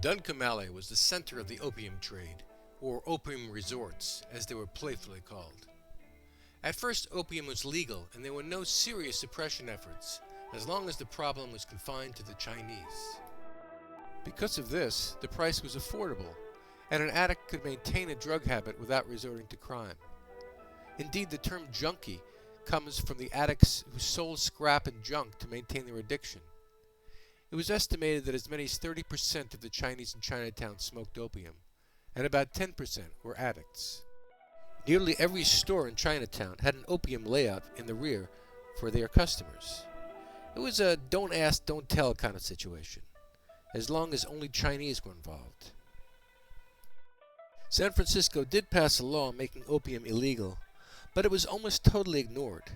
Duncombe was the center of the opium trade, or opium resorts, as they were playfully called. At first, opium was legal, and there were no serious suppression efforts, as long as the problem was confined to the Chinese. Because of this, the price was affordable, and an addict could maintain a drug habit without resorting to crime. Indeed, the term junkie comes from the addicts who sold scrap and junk to maintain their addiction. It was estimated that as many as 30% of the Chinese in Chinatown smoked opium, and about 10% were addicts. Nearly every store in Chinatown had an opium layout in the rear for their customers. It was a don't ask, don't tell kind of situation, as long as only Chinese were involved. San Francisco did pass a law making opium illegal, but it was almost totally ignored.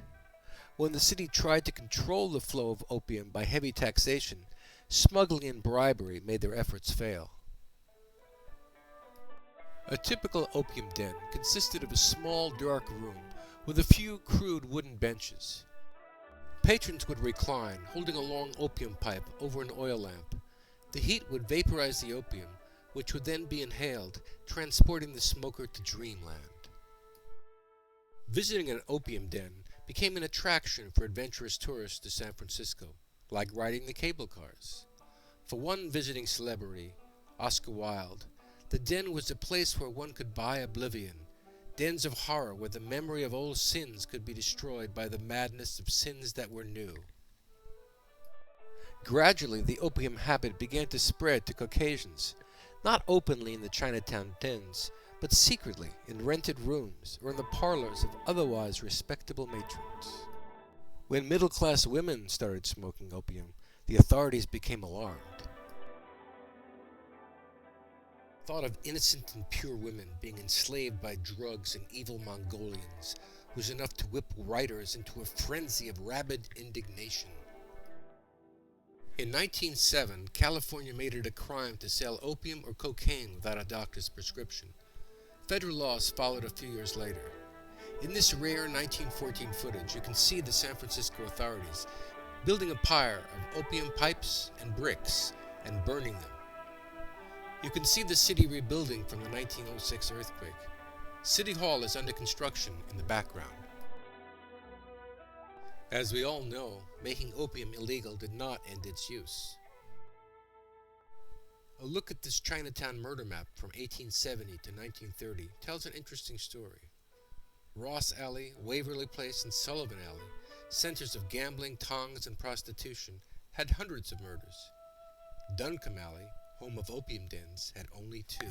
When the city tried to control the flow of opium by heavy taxation, smuggling and bribery made their efforts fail. A typical opium den consisted of a small, dark room with a few crude wooden benches. Patrons would recline, holding a long opium pipe over an oil lamp. The heat would vaporize the opium, which would then be inhaled, transporting the smoker to dreamland. Visiting an opium den became an attraction for adventurous tourists to San Francisco, like riding the cable cars. For one visiting celebrity, Oscar Wilde, the den was a place where one could buy oblivion, dens of horror where the memory of old sins could be destroyed by the madness of sins that were new. Gradually, the opium habit began to spread to Caucasians, not openly in the Chinatown dens, but secretly in rented rooms or in the parlors of otherwise respectable matrons. When middle-class women started smoking opium, the authorities became alarmed. The thought of innocent and pure women being enslaved by drugs and evil Mongolians was enough to whip writers into a frenzy of rabid indignation. In 1907, California made it a crime to sell opium or cocaine without a doctor's prescription. Federal laws followed a few years later. In this rare 1914 footage, you can see the San Francisco authorities building a pyre of opium pipes and bricks and burning them. You can see the city rebuilding from the 1906 earthquake. City Hall is under construction in the background. As we all know, making opium illegal did not end its use. A look at this Chinatown murder map from 1870 to 1930 tells an interesting story. Ross Alley, Waverly Place, and Sullivan Alley, centers of gambling, tongs, and prostitution, had hundreds of murders. Duncombe Alley, home of opium dens, had only 2.